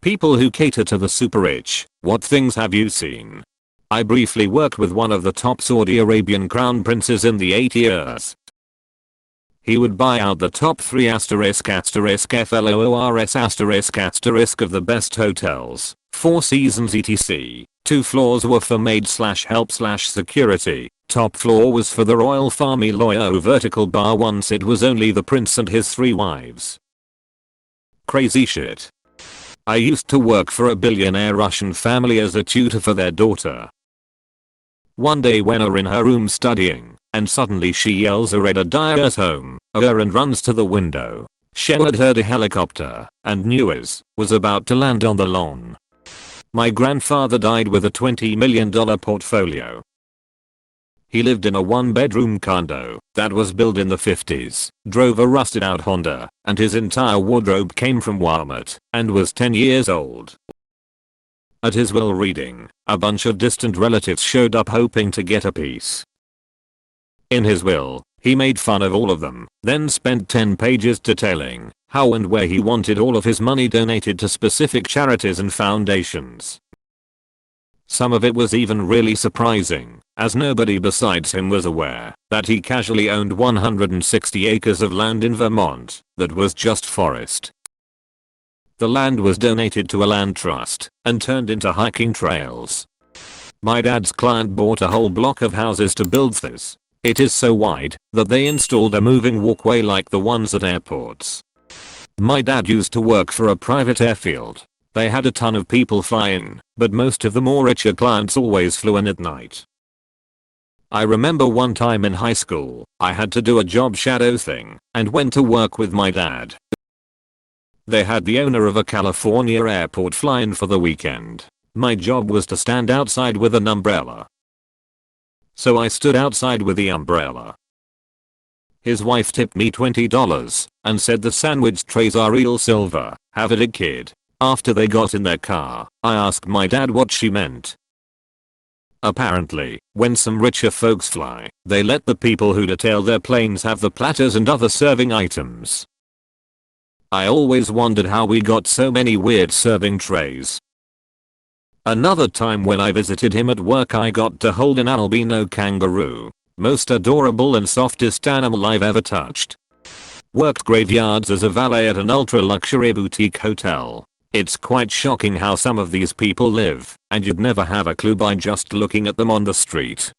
People who cater to the super rich, what things have you seen? I briefly worked with one of the top Saudi Arabian crown princes in the 8 years. He would buy out the top 3 *** FLOORS *** of the best hotels, 4 seasons etc. 2 floors were for maid/help/security, top floor was for the royal family lawyer vertical bar once it was only the prince and his 3 wives. Crazy shit. I used to work for a billionaire Russian family as a tutor for their daughter. One day when we're in her room studying, and suddenly she yells a red Dia's home, and runs to the window. She had heard a helicopter, and knew was about to land on the lawn. My grandfather died with a $20 million portfolio. He lived in a 1-bedroom condo that was built in the 50s, drove a rusted out Honda, and his entire wardrobe came from Walmart, and was 10 years old. At his will reading, a bunch of distant relatives showed up hoping to get a piece. In his will, he made fun of all of them, then spent 10 pages detailing how and where he wanted all of his money donated to specific charities and foundations. Some of it was even really surprising, as nobody besides him was aware that he casually owned 160 acres of land in Vermont that was just forest. The land was donated to a land trust and turned into hiking trails. My dad's client bought a whole block of houses to build this. It is so wide that they installed a moving walkway like the ones at airports. My dad used to work for a private airfield. They had a ton of people fly in, but most of the more richer clients always flew in at night. I remember one time in high school, I had to do a job shadow thing and went to work with my dad. They had the owner of a California airport fly in for the weekend. My job was to stand outside with an umbrella. So I stood outside with the umbrella. His wife tipped me $20 and said the sandwich trays are real silver, have it, kid. After they got in their car, I asked my dad what she meant. Apparently, when some richer folks fly, they let the people who detail their planes have the platters and other serving items. I always wondered how we got so many weird serving trays. Another time when I visited him at work, I got to hold an albino kangaroo. Most adorable and softest animal I've ever touched. Worked graveyards as a valet at an ultra luxury boutique hotel. It's quite shocking how some of these people live, and you'd never have a clue by just looking at them on the street.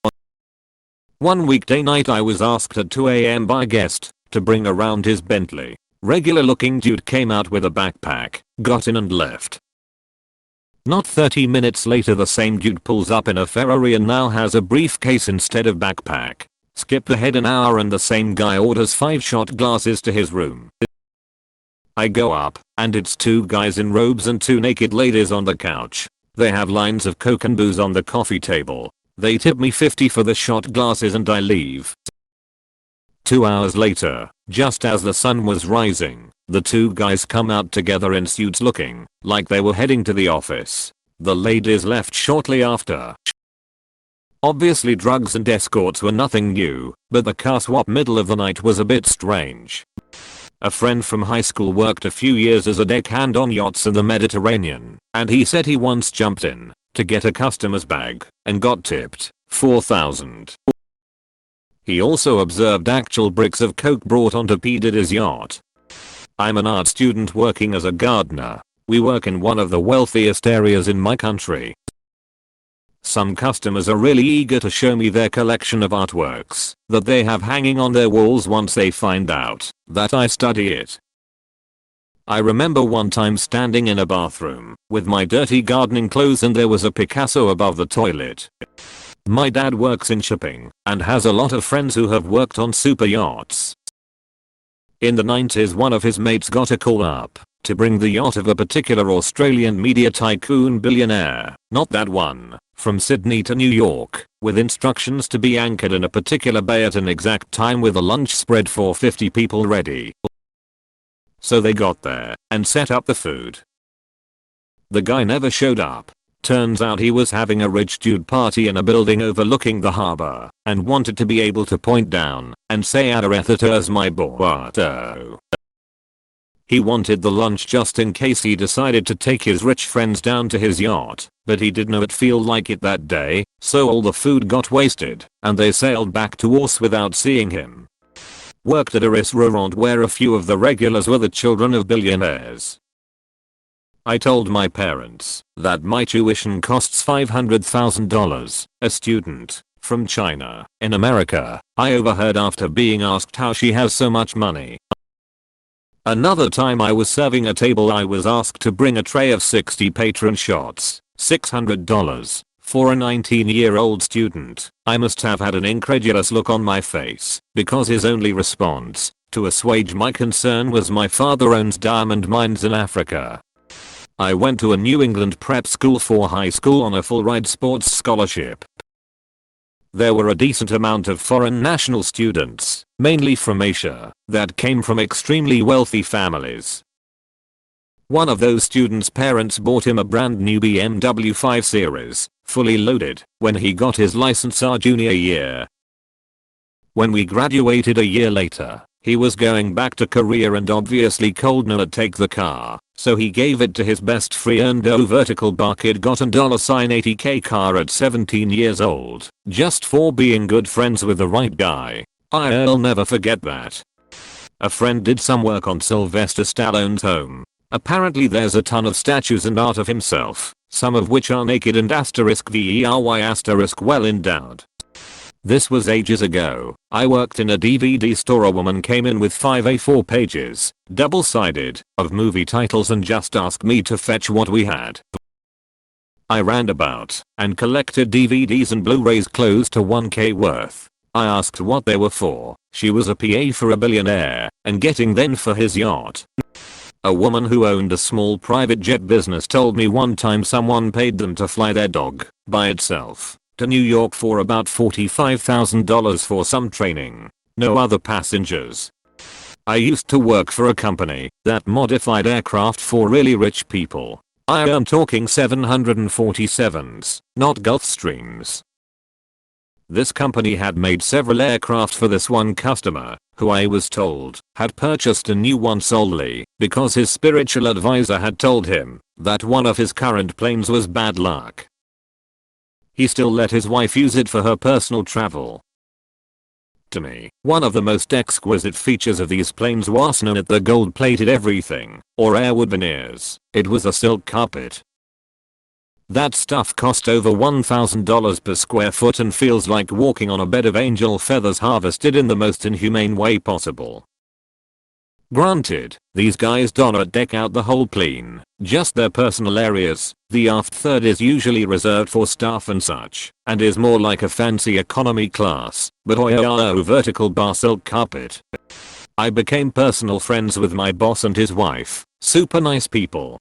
One weekday night I was asked at 2 AM by a guest to bring around his Bentley. Regular looking dude came out with a backpack, got in and left. Not 30 minutes later the same dude pulls up in a Ferrari and now has a briefcase instead of backpack. Skip ahead an hour and the same guy orders 5 shot glasses to his room. I go up, and it's 2 guys in robes and 2 naked ladies on the couch. They have lines of coke and booze on the coffee table. They tip me $50 for the shot glasses and I leave. 2 hours later, just as the sun was rising, the 2 guys come out together in suits looking like they were heading to the office. The ladies left shortly after. Obviously drugs and escorts were nothing new, but the car swap middle of the night was a bit strange. A friend from high school worked a few years as a deckhand on yachts in the Mediterranean, and he said he once jumped in to get a customer's bag and got tipped $4,000. He also observed actual bricks of coke brought onto P. Diddy's yacht. I'm an art student working as a gardener. We work in one of the wealthiest areas in my country. Some customers are really eager to show me their collection of artworks that they have hanging on their walls once they find out that I study it. I remember one time standing in a bathroom with my dirty gardening clothes and there was a Picasso above the toilet. My dad works in shipping and has a lot of friends who have worked on super yachts. In the 90s one of his mates got a call up to bring the yacht of a particular Australian media tycoon billionaire, not that one, from Sydney to New York, with instructions to be anchored in a particular bay at an exact time with a lunch spread for 50 people ready. So they got there and set up the food. The guy never showed up. Turns out he was having a rich dude party in a building overlooking the harbor and wanted to be able to point down and say "Aretha's my boato." He wanted the lunch just in case he decided to take his rich friends down to his yacht, but he did not feel like it that day, so all the food got wasted, and they sailed back to Ours without seeing him. Worked at a restaurant where a few of the regulars were the children of billionaires. I told my parents that my tuition costs $500,000 a student from China in America. I overheard after being asked how she has so much money. Another time I was serving a table, I was asked to bring a tray of 60 patron shots, $600 for a 19-year-old student. I must have had an incredulous look on my face because his only response to assuage my concern was my father owns diamond mines in Africa. I went to a New England prep school for high school on a full-ride sports scholarship. There were a decent amount of foreign national students, mainly from Asia, that came from extremely wealthy families. One of those students' parents bought him a brand new BMW 5 Series, fully loaded, when he got his license our junior year. When we graduated a year later, he was going back to Korea and obviously could not take the car, so he gave it to his best friend. Vertical bar kid got an $80K car at 17 years old, just for being good friends with the right guy. I'll never forget that. A friend did some work on Sylvester Stallone's home. Apparently there's a ton of statues and art of himself, some of which are naked and *very* well endowed. This was ages ago. I worked in a DVD store. A woman came in with 5 A4 pages, double-sided, of movie titles and just asked me to fetch what we had. I ran about and collected DVDs and Blu-rays close to 1K worth. I asked what they were for. She was a PA for a billionaire and getting them for his yacht. A woman who owned a small private jet business told me one time someone paid them to fly their dog, by itself, to New York for about $45,000 for some training. No other passengers. I used to work for a company that modified aircraft for really rich people. I am talking 747s, not Gulfstreams. This company had made several aircraft for this one customer, who I was told had purchased a new one solely because his spiritual advisor had told him that one of his current planes was bad luck. He still let his wife use it for her personal travel. To me, one of the most exquisite features of these planes was not the gold-plated everything or airwood veneers. It was a silk carpet. That stuff cost over $1,000 per square foot and feels like walking on a bed of angel feathers harvested in the most inhumane way possible. Granted, these guys do not deck out the whole plane, just their personal areas. The aft third is usually reserved for staff and such, and is more like a fancy economy class, but vertical bar silk carpet. I became personal friends with my boss and his wife, super nice people.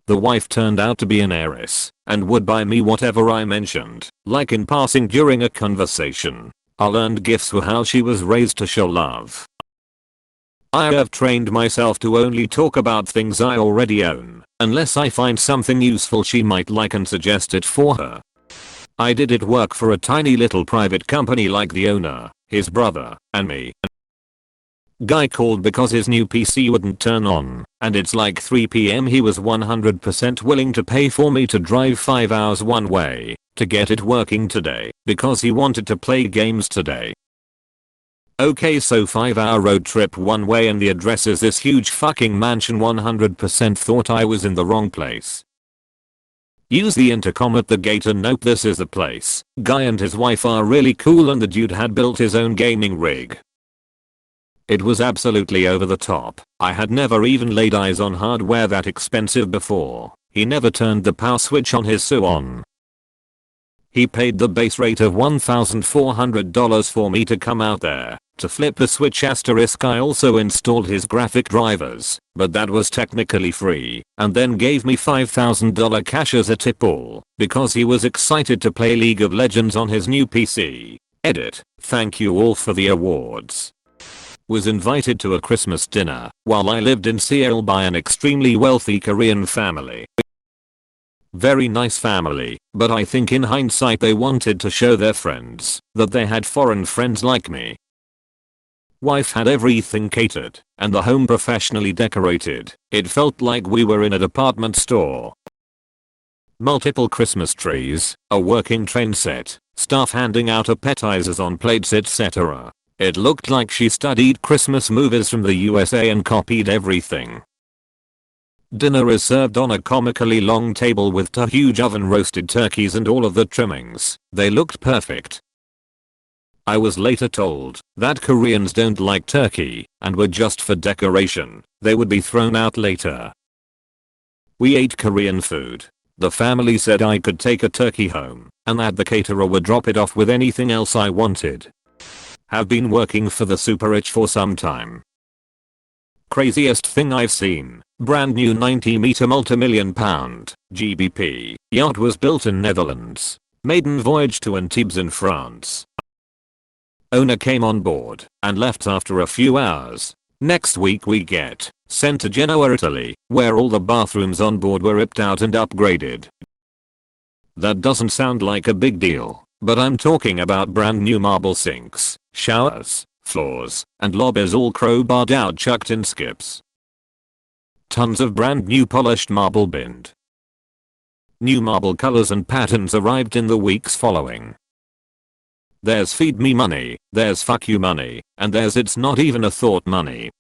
The wife turned out to be an heiress, and would buy me whatever I mentioned, like in passing during a conversation. I learned gifts were how she was raised to show love. I have trained myself to only talk about things I already own, unless I find something useful she might like and suggest it for her. I did it work for a tiny little private company like the owner, his brother, and me. Guy called because his new PC wouldn't turn on, and it's like 3 PM. He was 100% willing to pay for me to drive 5 hours one way to get it working today because he wanted to play games today. Okay, so 5-hour road trip one way and the address is this huge fucking mansion. 100% thought I was in the wrong place. Use the intercom at the gate and note this is the place. Guy and his wife are really cool and the dude had built his own gaming rig. It was absolutely over the top. I had never even laid eyes on hardware that expensive before. He never turned the power switch on his on. He paid the base rate of $1,400 for me to come out there to flip the switch. I also installed his graphic drivers, but that was technically free, and then gave me $5,000 cash as a tip, all because he was excited to play League of Legends on his new PC. Edit. Thank you all for the awards. Was invited to a Christmas dinner while I lived in Seattle by an extremely wealthy Korean family. Very nice family, but I think in hindsight they wanted to show their friends that they had foreign friends like me. Wife had everything catered, and the home professionally decorated. It felt like we were in a department store. Multiple Christmas trees, a working train set, staff handing out appetizers on plates, etc. It looked like she studied Christmas movies from the USA and copied everything. Dinner is served on a comically long table with two huge oven roasted turkeys and all of the trimmings. They looked perfect. I was later told that Koreans don't like turkey and were just for decoration. They would be thrown out later. We ate Korean food. The family said I could take a turkey home and that the caterer would drop it off with anything else I wanted. Have been working for the super rich for some time. Craziest thing I've seen. Brand new 90-meter multi-million pound GBP yacht was built in Netherlands. Maiden voyage to Antibes in France. Owner came on board and left after a few hours. Next week we get sent to Genoa, Italy, where all the bathrooms on board were ripped out and upgraded. That doesn't sound like a big deal, but I'm talking about brand new marble sinks, showers, floors, and lobbies all crowbarred out, chucked in skips. Tons of brand new polished marble binned. New marble colors and patterns arrived in the weeks following. There's feed me money, there's fuck you money, and there's it's not even a thought money.